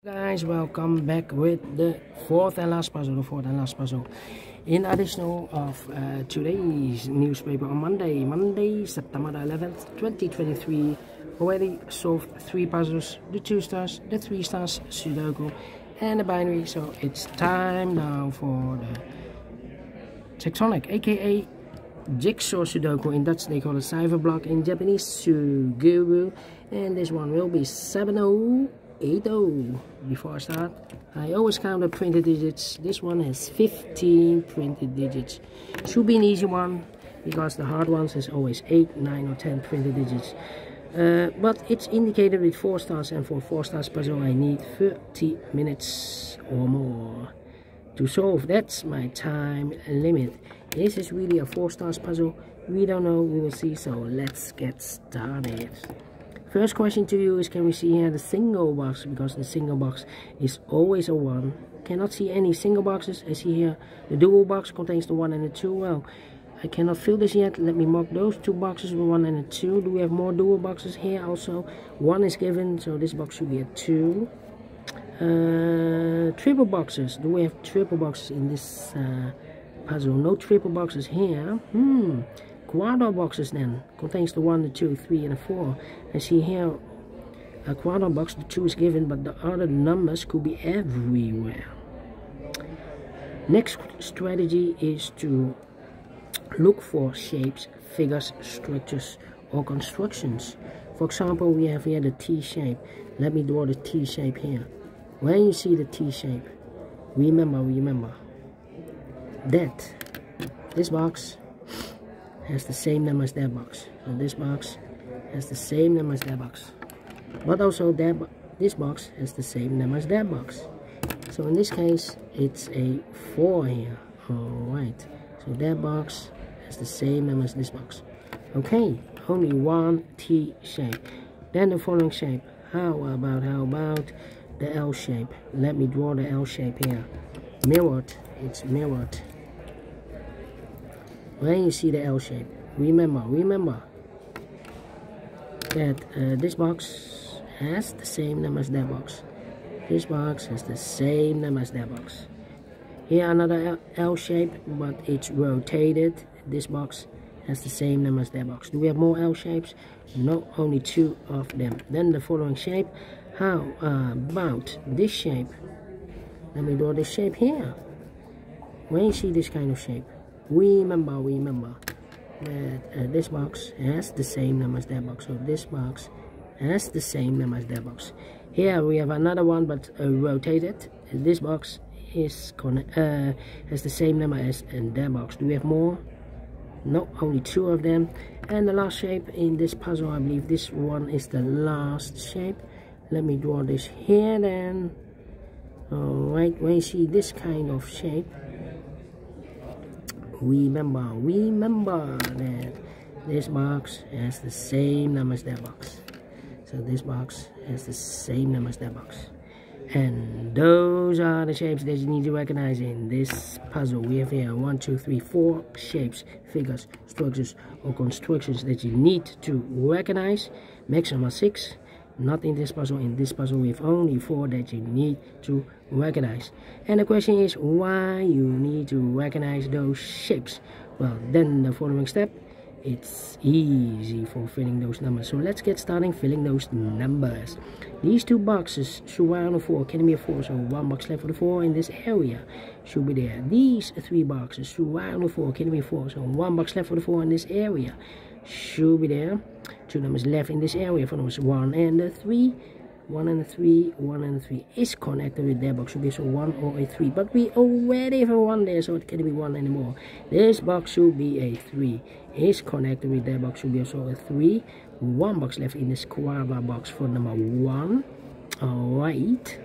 Guys, welcome back with the fourth and last puzzle. In additional of today's newspaper on Monday, September 11th, 2023, already solved 3 puzzles, the 2 stars, the 3 stars Sudoku, and the binary. So it's time now for the Tectonic, aka JigsawSudoku. In Dutch they call it cipher block, in Japanese Suguru, and this one will be 7080. Before I start, I always count the printed digits. This one has 15 printed digits. Should be an easy one because the hard ones is always 8, 9 or 10 printed digits. But it's indicated with 4 stars, and for 4 stars puzzle I need 30 minutes or more to solve. That's my time limit. This is really a 4 stars puzzle. We don't know, we will see. So let's get started. First question to you is, can we see here the single box? Because the single box is always a 1. Cannot see any single boxes. I see here the dual box contains the 1 and the 2. Well, I cannot fill this yet. Let me mark those 2 boxes with 1 and a 2. Do we have more dual boxes here also? 1 is given, so this box should be a 2. Triple boxes. Do we have triple boxes in this puzzle? No triple boxes here. Quadro boxes then contains the 1, the 2, 3 and a 4. I see here a quadro box, the 2 is given, but the other numbers could be everywhere. Next strategy is to look for shapes, figures, structures or constructions. For example, we have here the T shape. Let me draw the T shape here. When you see the T shape, remember that this box has the same number as that box. So this box has the same number as that box. But also this box has the same number as that box. So in this case, it's a 4 here. Alright. So that box has the same number as this box. Okay, only one T shape. Then the following shape. How about the L shape? Let me draw the L shape here. Mirrored. It's mirrored. When you see the L shape, remember that this box has the same number as that box. This box has the same number as that box. Here another L shape, but it's rotated. This box has the same number as that box. Do we have more L shapes? No, only 2 of them. Then the following shape. How about this shape? Let me draw this shape here. When you see this kind of shape, remember that this box has the same number as that box. So this box has the same number as that box. Here we have another one, but rotated. This box is has the same number as that box. Do we have more? No, only 2 of them. And the last shape in this puzzle, I believe this one is the last shape. Let me draw this here then. Alright, when you see this kind of shape, remember that this box has the same number as that box. So this box has the same number as that box. And those are the shapes that you need to recognize in this puzzle. We have here 1, 2, 3, 4 shapes, figures, structures or constructions that you need to recognize. Maximum 6. Not in this puzzle. In this puzzle we have only 4 that you need to recognize. And the question is why you need to recognize those shapes. Well, then the following step, it's easy for filling those numbers. So let's get starting filling those numbers. These 2 boxes surround the 4, can be a 4, so 1 box left for the 4 in this area should be there. These 3 boxes surround the 4, can be a 4, so 1 box left for the 4 in this area should be there. 2 numbers left in this area for numbers 1 and the 3. 1 and a 3, 1 and a 3 is connected with that box, should be so 1 or a 3. But we already have a 1 there, so it can't be 1 anymore. This box should be a 3. Is connected with that box, should be also a 3. 1 box left in this quadra box for number 1. Alright.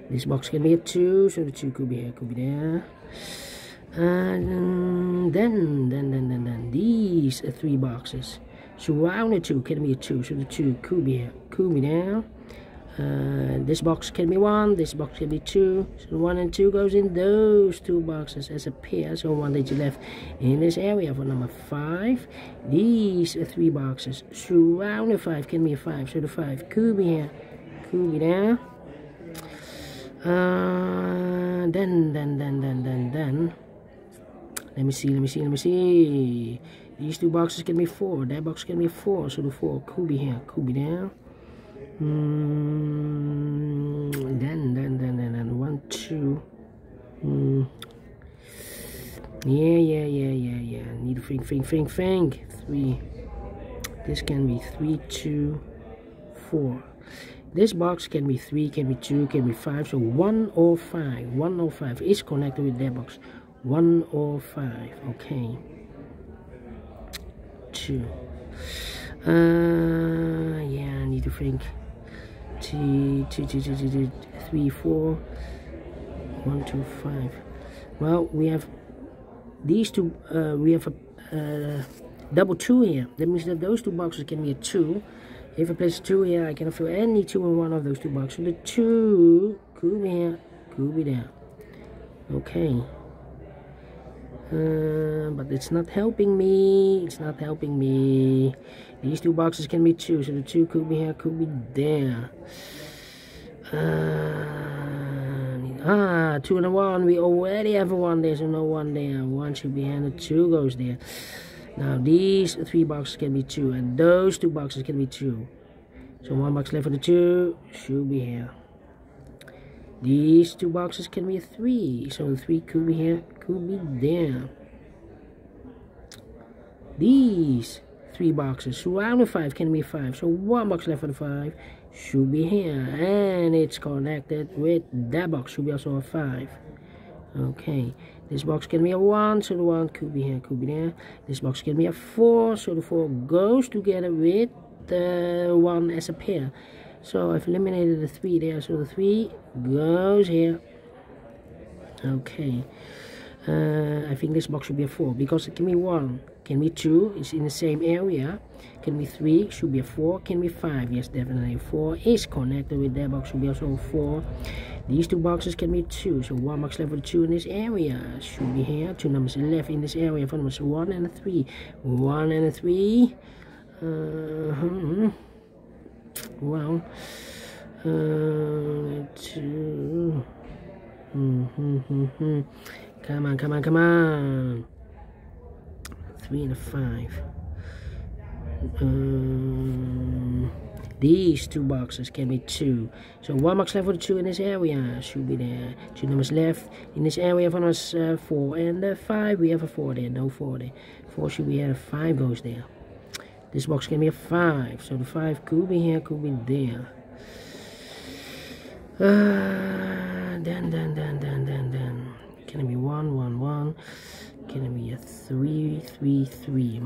This box can be a 2, so the 2 could be here, could be there. And then these 3 boxes surround the 2, can be a 2, so the 2 could be here, could be there. This box can be 1, this box can be 2, so 1 and 2 goes in those 2 boxes as a pair, so 1 that you left in this area for number 5. These 3 boxes surround the 5, can be a 5, so the 5 could be here, could be there. Then let me see. These two boxes can be 4. That box can be 4. So the 4 could be here, could be there. Then 1, 2. Yeah. Need to think. 3. This can be 3, 2, 4. This box can be 3, can be 2, can be 5. So 1 or 5. 1 or 5 is connected with that box. 1 or 5. Okay. 2. Yeah, I need to think. 2, 3, 4. 1, 2, 5. Well, we have these two. We have a double 2 here. That means that those two boxes can be a 2. If I place 2 here, I can fill any 2 in one of those two boxes. So the 2 could be here, could be there. Okay. But it's not helping me. These two boxes can be 2. So the 2 could be here, could be there. 2 and a 1. We already have a 1 there, so no 1 there. 1 should be here, and the 2 goes there. Now these 3 boxes can be 2, and those 2 boxes can be 2. So 1 box left for the 2 should be here. These 2 boxes can be a 3, so the 3 could be here, could be there. These 3 boxes surrounding 5 can be 5, so 1 box left for the 5 should be here, and it's connected with that box, should be also a 5. Okay, this box can be a 1, so the 1 could be here, could be there. This box can be a 4, so the 4 goes together with the 1 as a pair. So I've eliminated the 3 there, so the 3 goes here. Okay, I think this box should be a 4, because it can be 1, can be 2, it's in the same area, can be 3, should be a 4, can be 5, yes, definitely 4 is connected with that box, should be also a 4. These 2 boxes can be 2, so 1 box left for the 2 in this area, should be here. 2 numbers left in this area for numbers 1 and a 3. 1 and a 3. Well, 2. Come on. 3 and a 5. These 2 boxes can be 2. So 1 box left for the 2 in this area should be there. 2 numbers left in this area for us 4 and 5. We have a 4 there, no 4 there. 4 should be here, 5 goes there. This box can be a 5, so the 5 could be here, could be there. Then. Can it be 1, 1, 1? Can it be a 3, 3, 3?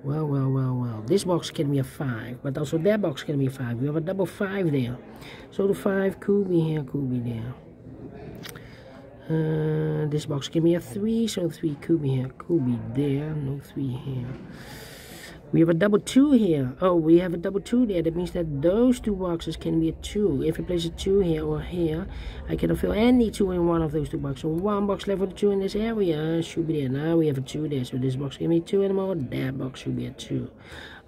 Well. This box can be a 5, but also that box can be a 5. We have a double 5 there. So the 5 could be here, could be there. This box can be a 3, so 3 could be here, could be there. No 3 here. We have a double 2 here. Oh, we have a double 2 there. That means that those 2 boxes can be a 2. If I place a 2 here or here, I can fill any 2 in one of those 2 boxes. So 1 box left for the 2 in this area should be there. Now we have a 2 there. So this box can be 2 anymore. That box should be a 2.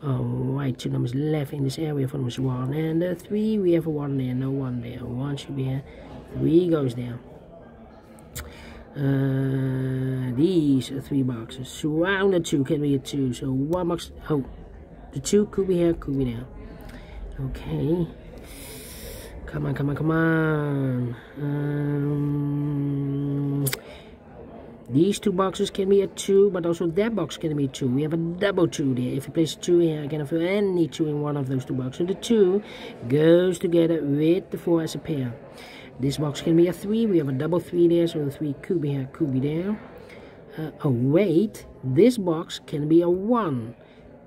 Alright, 2 numbers left in this area for numbers 1 and 3. We have a 1 there. No 1 there. 1 should be here. 3 goes there. These 3 boxes surround the 2 can be a 2, so 1 box, the 2 could be here, could be there. Okay, come on. These 2 boxes can be a 2, but also that box can be 2. We have a double 2 there. If you place a 2 here, I can fill any 2 in one of those 2 boxes. So the 2 goes together with the 4 as a pair. This box can be a 3. We have a double 3 there, so the 3 could be here, could be there. Wait, this box can be a 1,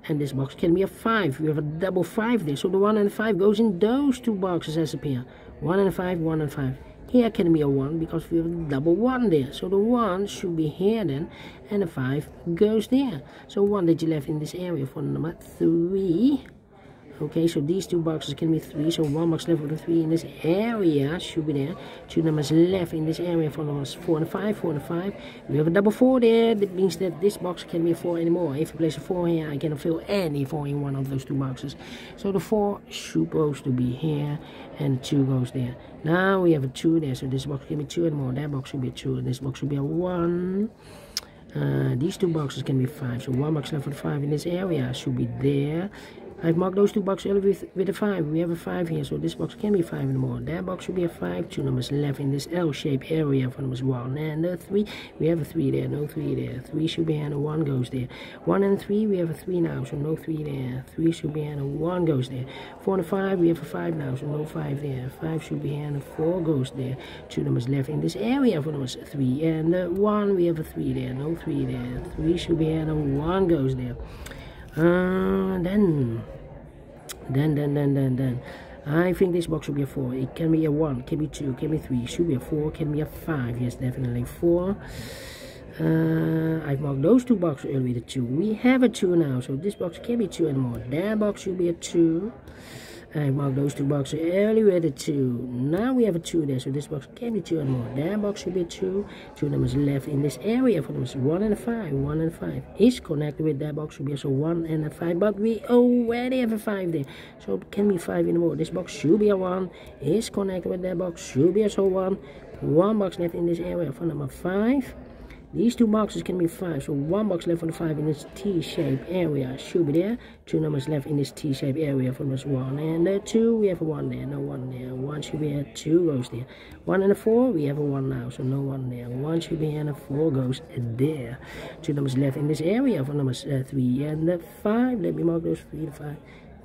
and this box can be a 5. We have a double 5 there, so the 1 and 5 goes in those 2 boxes as a pair. 1 and 5, 1 and 5. Here can be a 1 because we have a double 1 there, so the 1 should be here then, and the 5 goes there. So 1 that you left in this area for number 3. Okay, so these two boxes can be 3, so 1 box left with the 3 in this area should be there. 2 numbers left in this area for numbers 4 and 5, 4 and 5. We have a double 4 there. That means that this box can't be a 4 anymore. If you place a 4 here, I cannot fill any 4 in one of those two boxes. So the 4 supposed to be here, and 2 goes there. Now we have a 2 there, so this box can be 2 anymore. That box should be a 2, and this box should be a 1. These two boxes can be 5, so 1 box left for the 5 in this area should be there. I've marked those two boxes with a 5. We have a 5 here, so this box can be 5 anymore. That box should be a 5. 2 numbers left in this L-shaped area for numbers 1 and 3. We have a 3 there, no 3 there. 3 should be here, and a 1 goes there. 1 and 3, we have a 3 now, so no 3 there. 3 should be here, and a 1 goes there. 4 and 5, we have a 5 now, so no 5 there. 5 should be here, and a 4 goes there. 2 numbers left in this area for numbers 3 and 1. We have a 3 there, no 3 there. 3 should be here, and a 1 goes there. Then I think this box should be a 4. It can be a 1, can be 2, can be 3, should be a 4, can be a 5. Yes, definitely 4. I've marked those two boxes earlier with a 2. We have a 2 now, so this box can't be 2 anymore. That box should be a 2. I marked those two boxes earlier with a 2. Now we have a 2 there, so this box can't be 2 anymore. That box should be a 2. 2 numbers left in this area for numbers 1 and 5. 1 and 5 is connected with that box, should be also 1 and a 5. But we already have a 5 there, so it can be 5 anymore. This box should be a 1, is connected with that box, should be also 1. 1 box left in this area for number 5. These two boxes can be 5, so 1 box left for the 5 in this T-shaped area should be there. 2 numbers left in this T-shaped area for numbers 1 and 2. We have a 1 there, no 1 there. 1 should be here, 2 goes there. 1 and a 4, we have a 1 now, so no 1 there. 1 should be here, and a 4 goes there. 2 numbers left in this area for numbers 3 and 5. Let me mark those 3 and 5.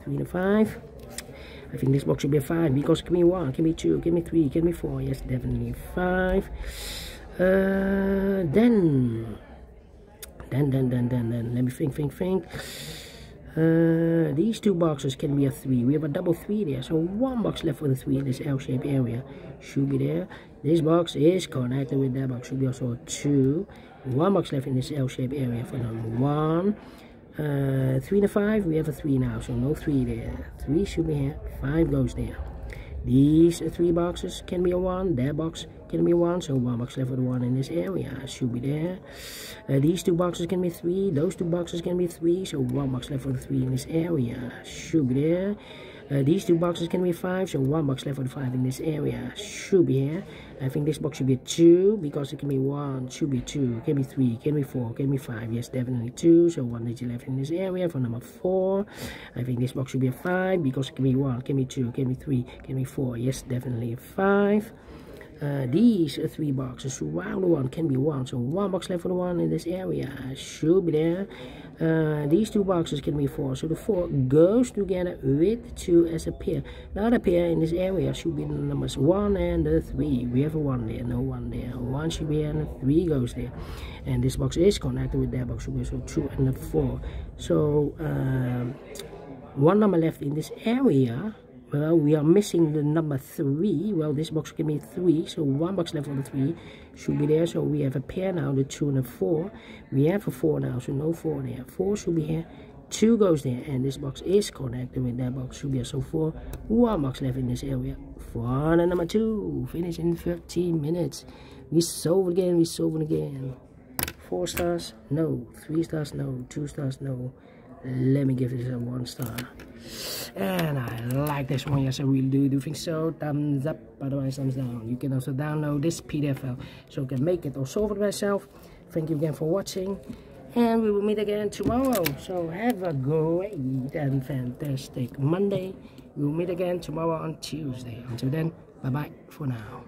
3 and 5. I think this box should be a 5 because it can be 1, can be 2, can be 3, can be 4. Yes, definitely 5. Then let me think. These two boxes can be a 3. We have a double 3 there, so 1 box left for the 3 in this L-shaped area should be there. This box is connected with that box, should be also a 2. 1 box left in this L-shaped area for number 1. 3 and 5, we have a 3 now, so no 3 there. 3 should be here, 5 goes there. These 3 boxes can be a 1. That box can be 1, so 1 box left for the 1 in this area should be there. These 2 boxes can be 3. Those 2 boxes can be 3, so 1 box left for the 3 in this area should be there. These 2 boxes can be 5, so 1 box left for the 5 in this area should be here. I think this box should be a 2 because it can be 1, should be 2, can be 3, can be 4, can be 5. Yes, definitely 2, so 1 digit left in this area for number 4. I think this box should be a 5 because it can be 1, can be 2, can be 3, can be 4. Yes, definitely 5. These 3 boxes, wow, the 1 can be 1, so 1 box left for the 1 in this area should be there. These 2 boxes can be 4, so the 4 goes together with 2 as a pair. The other pair in this area should be the numbers 1 and 3. We have a 1 there, no 1 there. 1 should be here, and a 3 goes there. And this box is connected with that box, should be so 2 and a 4. So 1 number left in this area. Well, we are missing the number 3. Well, this box can be 3, so 1 box left for the 3 should be there. So we have a pair now, the 2 and a 4. We have a 4 now, so no 4 there. 4 should be here, 2 goes there, and this box is connected with that box, should be so 4. 1 box left in this area for the number 2. Finish in 13 minutes. We solve again, 4 stars, no. 3 stars, no. 2 stars, no. Let me give this a 1 star. And I like this one, yes I really do think so. Thumbs up, otherwise thumbs down. You can also download this PDF file so you can make it or solve it myself. Thank you again for watching, and we will meet again tomorrow. So have a great and fantastic Monday. We will meet again tomorrow on Tuesday. Until then, bye bye for now.